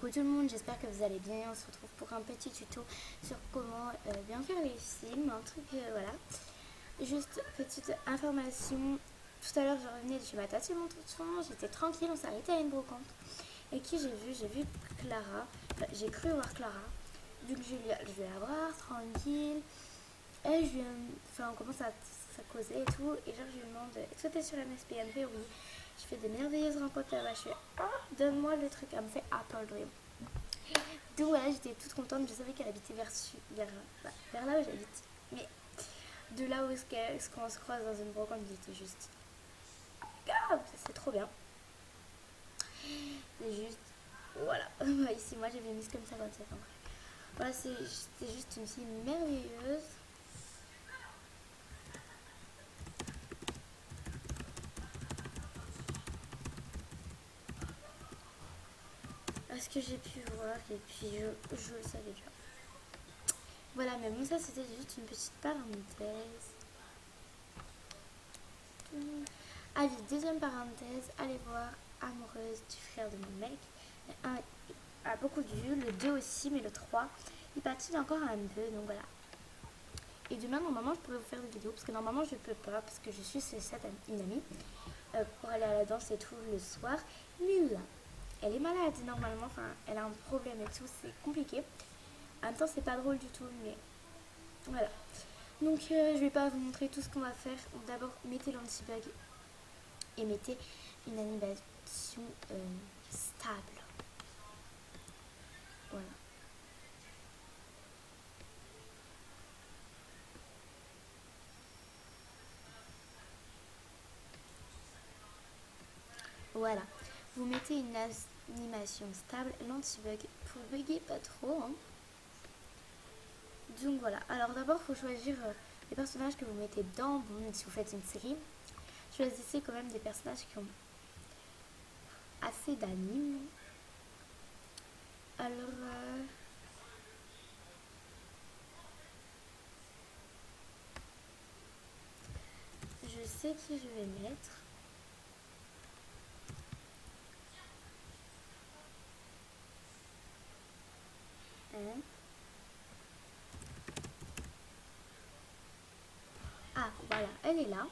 Coucou tout le monde, j'espère que vous allez bien. On se retrouve pour un petit tuto sur comment bien faire les films, un truc voilà. Juste petite information, tout à l'heure je revenais de chez ma tante et mon tonton, j'étais tranquille, on s'est arrêté à une brocante. Et qui j'ai vu Clara, enfin, j'ai cru voir Clara, donc je vais la voir tranquille. Et enfin, on commence à causer et tout, et genre je lui demande, est-ce que t'es sur MSPMP? Oui. Je fais de merveilleuses rencontres là-bas, je fais, oh, donne-moi le truc, elle me fait Apple Dream. Donc voilà, j'étais toute contente, je savais qu'elle habitait vers là où j'habite. Mais de là où est-ce qu'on se croise dans une brocante, j'étais juste, ah, c'est trop bien. C'est juste, voilà. Ici, moi j'avais mis comme ça dans le téléphone. Voilà, c'était juste une fille merveilleuse. À ce que j'ai pu voir, et puis je le savais déjà. Voilà, mais bon, ça c'était juste une petite parenthèse. Ah oui, deuxième parenthèse, allez voir Amoureuse du frère de mon mec. Le 1 a beaucoup de vues, le 2 aussi, mais le 3, il patine encore un peu, donc voilà. Et demain, normalement, je pourrais vous faire des vidéos, parce que normalement, je peux pas, parce que je suis une amie, pour aller à la danse et tout le soir. Mais là, elle est malade, normalement, enfin, elle a un problème et tout, c'est compliqué. En même temps, c'est pas drôle du tout, mais voilà. Donc, je vais pas vous montrer tout ce qu'on va faire. D'abord, mettez l'anti-bug et mettez une animation stable. Voilà. Voilà. Vous mettez une animation stable, l'anti-bug pour bugger pas trop. Hein. Donc voilà. Alors d'abord, il faut choisir les personnages que vous mettez dedans. Bon, si vous faites une série, choisissez quand même des personnages qui ont assez d'anime. Alors, je sais qui je vais mettre. Hein. Ah, voilà, elle est là.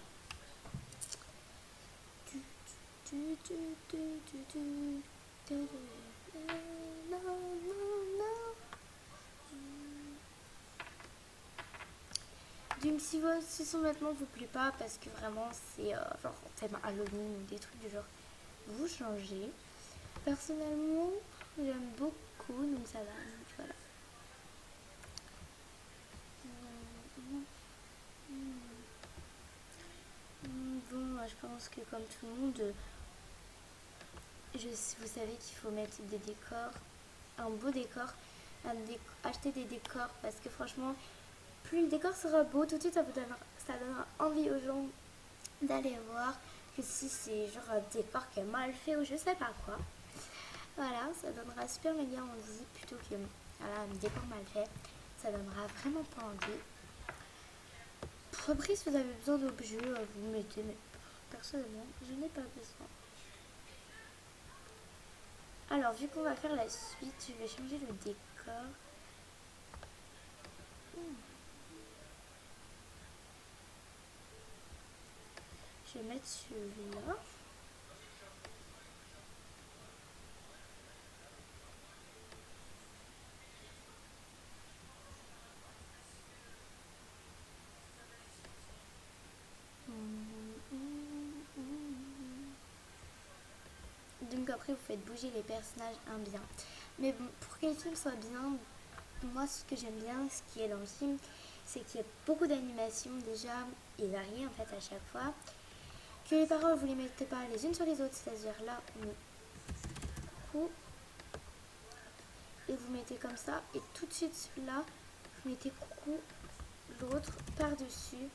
Donc si son vêtement vous plaît pas parce que vraiment c'est genre thème Halloween ou des trucs du genre, vous changez. Personnellement, j'aime beaucoup, donc ça va. Donc voilà. Bon, moi je pense que comme tout le monde, vous savez qu'il faut mettre des décors, un beau décor, acheter des décors parce que franchement, plus le décor sera beau, tout de suite ça donnera envie aux gens d'aller voir que si c'est genre un décor qui est mal fait ou je sais pas quoi. Voilà, ça donnera super méga envie plutôt que voilà, un décor mal fait. Ça donnera vraiment pas envie. Après, si vous avez besoin d'objets, vous mettez, mais personnellement, je n'ai pas besoin. Alors, vu qu'on va faire la suite, je vais changer le décor. Je vais mettre celui-là. Donc après, vous faites bouger les personnages un bien. Mais bon, pour que le film soit bien, moi, ce que j'aime bien, ce qui est dans le film, c'est qu'il y a beaucoup d'animations déjà et variées en fait à chaque fois. Que les paroles, vous les mettez pas les unes sur les autres, c'est-à-dire là, on met coucou et vous mettez comme ça, et tout de suite là, vous mettez coucou, l'autre par-dessus.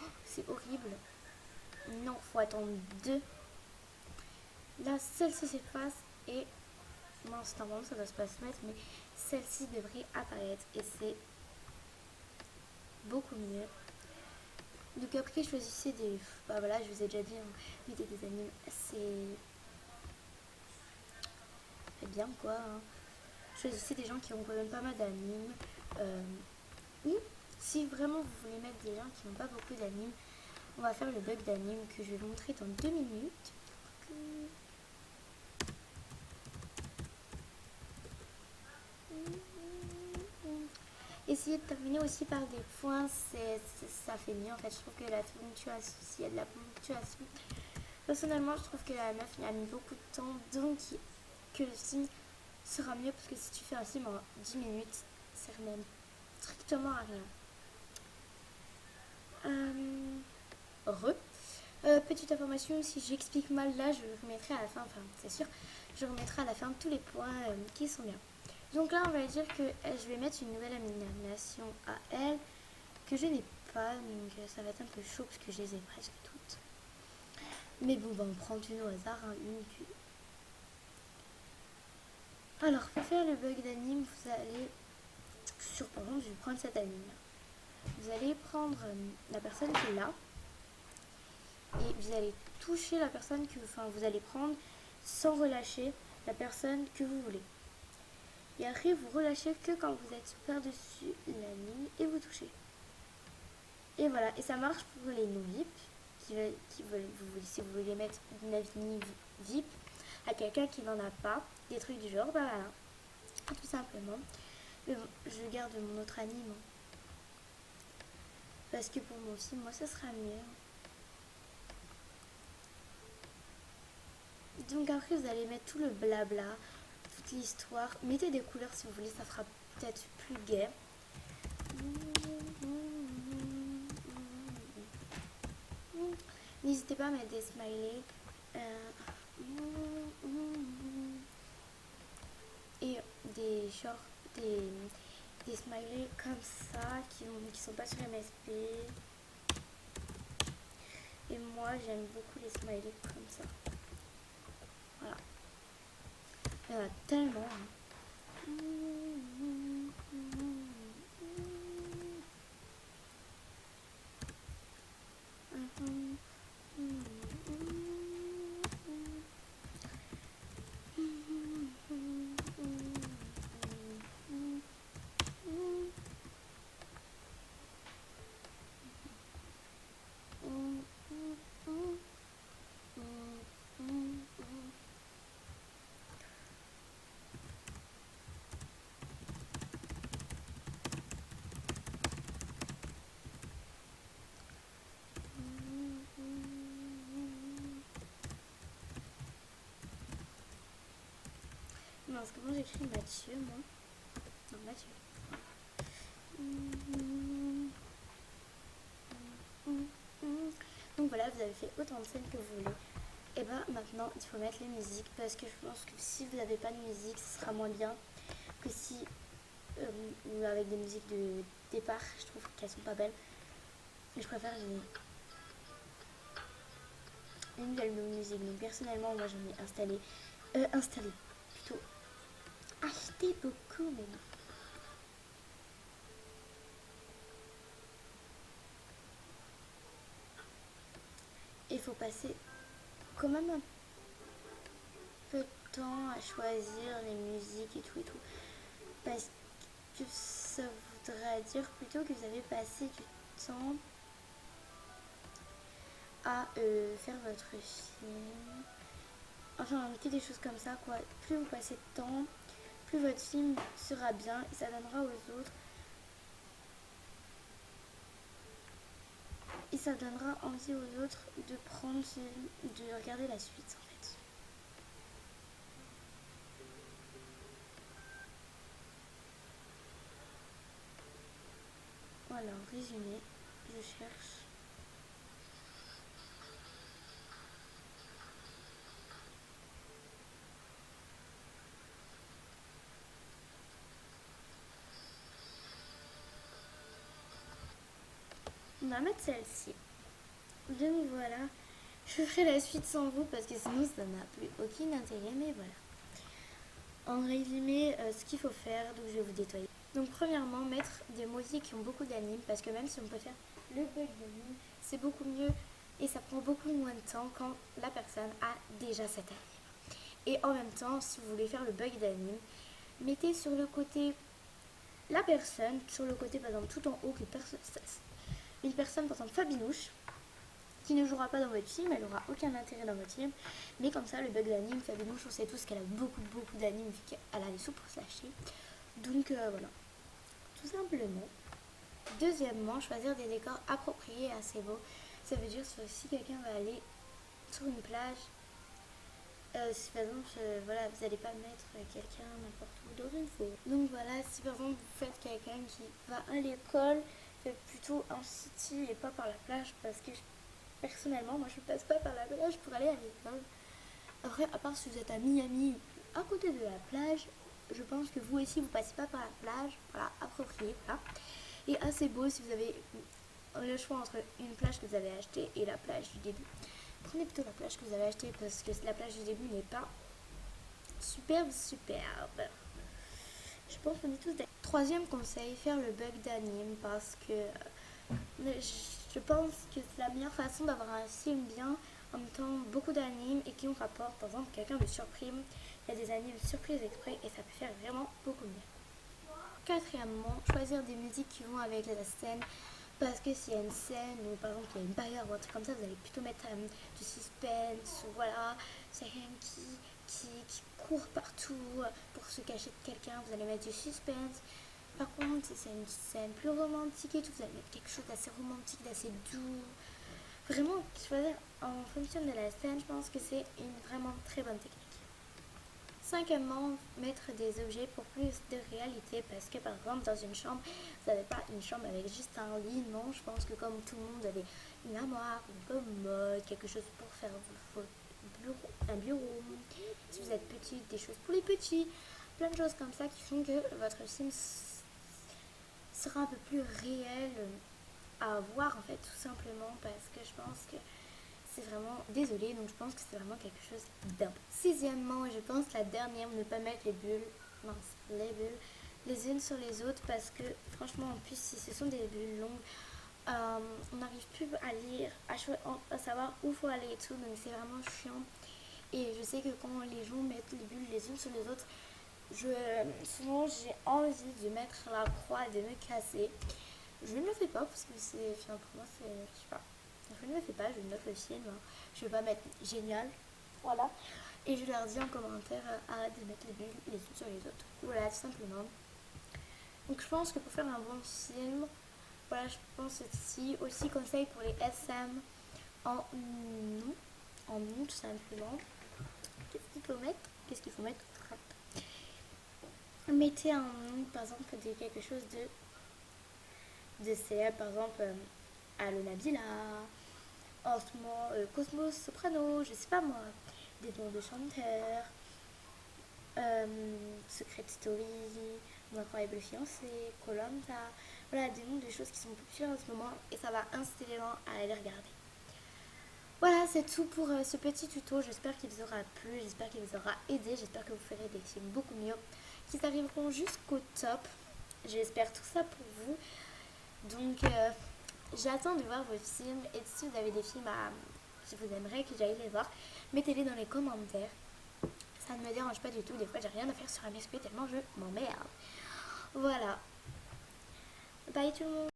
Oh, c'est horrible. Non, faut attendre deux. Là, celle-ci s'efface et mince, normalement ça doit pas se mettre, mais celle-ci devrait apparaître et c'est beaucoup mieux. Donc après, choisissez des... Bah voilà, je vous ai déjà dit, hein, mettez des animes, c'est bien quoi. Hein. choisissez des gens qui ont quand même pas mal d'animes. Ou si vraiment vous voulez mettre des gens qui n'ont pas beaucoup d'animes, on va faire le bug d'anime que je vais vous montrer dans 2 minutes. Essayez de terminer aussi par des points, ça fait mieux en fait. Je trouve que la ponctuation, s'il y a de la ponctuation, personnellement je trouve que la meuf a mis beaucoup de temps, donc que le film sera mieux parce que si tu fais un film en 10 minutes, ça sert même strictement à rien. Petite information, si j'explique mal là, je remettrai à la fin, enfin c'est sûr, je remettrai à la fin tous les points qui sont bien. Donc là, on va dire que je vais mettre une nouvelle animation à elle, que je n'ai pas, donc ça va être un peu chaud parce que je les ai presque toutes. Mais bon, on va en prendre une au hasard, hein, une. Alors, pour faire le bug d'anime, vous allez, par exemple, je vais prendre cette anime là. Vous allez prendre la personne qui est là, et vous allez toucher la personne vous allez prendre sans relâcher la personne que vous voulez. Et après, vous relâchez que quand vous êtes par-dessus la ligne et vous touchez. Et voilà, et ça marche pour les non-VIP, si vous voulez mettre une avenue VIP à quelqu'un qui n'en a pas, des trucs du genre, bah voilà, tout simplement. Mais bon, je garde mon autre anime. Parce que pour mon film, moi, ça sera mieux. Donc après, vous allez mettre tout le blabla, toute l'histoire. Mettez des couleurs si vous voulez, ça fera peut-être plus gai. N'hésitez pas à mettre des smileys. Et des shorts, des smileys comme ça qui sont pas sur MSP. Et moi, j'aime beaucoup les smileys comme ça. Voilà. Il y en a tellement. Non, parce que moi j'écris Mathieu, moi. Non, Mathieu. Donc voilà, vous avez fait autant de scènes que vous voulez. Et bah maintenant, il faut mettre les musiques parce que je pense que si vous n'avez pas de musique, ce sera moins bien que si ou avec des musiques de départ. Je trouve qu'elles sont pas belles. Et je préfère une nouvelle musique. Donc personnellement, moi j'en ai installé plutôt acheté beaucoup, mais non. Il faut passer quand même un peu de temps à choisir les musiques et tout. Parce que ça voudrait dire plutôt que vous avez passé du temps à faire votre film. Enfin, que des choses comme ça, quoi. Plus vous passez de temps, plus votre film sera bien et ça donnera aux autres. Et ça donnera envie aux autres de de regarder la suite, en fait. Voilà, en résumé, je cherche. On va mettre celle-ci. Donc voilà, je ferai la suite sans vous parce que sinon ça n'a plus aucun intérêt, mais voilà. En résumé, ce qu'il faut faire, donc je vais vous détailler. Donc premièrement, mettre des motifs qui ont beaucoup d'animes parce que même si on peut faire le bug d'anime, c'est beaucoup mieux et ça prend beaucoup moins de temps quand la personne a déjà cet anime. Et en même temps, si vous voulez faire le bug d'anime, mettez sur le côté la personne, sur le côté par exemple tout en haut, une personne par exemple Fabinouche, qui ne jouera pas dans votre film, elle n'aura aucun intérêt dans votre film, mais comme ça le bug d'anime, Fabinouche on sait tous qu'elle a beaucoup d'anime vu qu'elle a les sous pour se lâcher. Donc voilà, tout simplement. Deuxièmement, choisir des décors appropriés et assez beaux. Ça veut dire que si quelqu'un va aller sur une plage, si par exemple voilà, vous n'allez pas mettre quelqu'un n'importe où dans une forêt. Donc voilà, si par exemple vous faites quelqu'un qui va à l'école, faites plutôt un city et pas par la plage, parce que personnellement moi je passe pas par la plage pour aller à l'école. Après, à part si vous êtes à Miami, à côté de la plage, je pense que vous aussi vous passez pas par la plage. Voilà, approprié, voilà. Et assez beau si vous avez le choix entre une plage que vous avez achetée et la plage du début. Prenez plutôt la plage que vous avez achetée parce que la plage du début n'est pas superbe. Je pense qu'on est tous d'accord. Troisième conseil, faire le bug d'anime parce que je pense que c'est la meilleure façon d'avoir un film bien, en même temps beaucoup d'animes et qui nous rapporte par exemple quelqu'un de surprise. Il y a des animes surprises exprès et ça peut faire vraiment beaucoup mieux. Quatrièmement, choisir des musiques qui vont avec la scène. Parce que s'il y a une scène où par exemple il y a une bagarre ou un truc comme ça, vous allez plutôt mettre du suspense ou voilà, c'est quelqu'un qui court partout pour se cacher de quelqu'un, vous allez mettre du suspense. Par contre, si c'est une scène plus romantique et tout, vous allez mettre quelque chose d'assez romantique, d'assez doux. Vraiment, choisir en fonction de la scène, je pense que c'est une vraiment très bonne technique. Cinquièmement, mettre des objets pour plus de réalité parce que par exemple dans une chambre, vous n'avez pas une chambre avec juste un lit, non, je pense que comme tout le monde, vous avez une armoire, une commode, quelque chose pour faire un bureau, si vous êtes petit, des choses pour les petits, plein de choses comme ça qui font que votre film sera un peu plus réel à voir en fait tout simplement parce que je pense que c'est vraiment désolé, donc je pense que c'est vraiment quelque chose d'important. Sixièmement, je pense la dernière, ne pas mettre les bulles, les bulles les unes sur les autres parce que franchement en plus si ce sont des bulles longues, on n'arrive plus à lire, à savoir où faut aller et tout, donc c'est vraiment chiant. Et je sais que quand les gens mettent les bulles les unes sur les autres, souvent j'ai envie de mettre la croix et de me casser. Je ne le fais pas parce que c'est, enfin, pour moi c'est, je sais pas. Je ne le fais pas, je note le film. Je vais pas mettre génial. Voilà. Et je leur dis en commentaire, arrête de mettre les bulles les unes sur les autres. Voilà, tout simplement. Donc je pense que pour faire un bon film, voilà, je pense aussi conseil pour les SM en nous tout simplement. Qu'est-ce qu'il faut mettre Mettez un nom, par exemple, quelque chose de célèbre, par exemple, Alona Bila, en ce moment Cosmos Soprano, je sais pas moi, des noms de chanteurs, Secret Story, Mon incroyable fiancé, Colanta, voilà des noms de choses qui sont populaires en ce moment et ça va inciter les gens à aller les regarder. Voilà, c'est tout pour ce petit tuto, j'espère qu'il vous aura plu, j'espère qu'il vous aura aidé, j'espère que vous ferez des films beaucoup mieux, qui arriveront jusqu'au top, j'espère tout ça pour vous. Donc j'attends de voir vos films et si vous avez des films si vous aimeriez que j'aille les voir, mettez-les dans les commentaires. Ça ne me dérange pas du tout, des fois j'ai rien à faire sur MSP tellement je m'emmerde. Voilà. Bye tout le monde.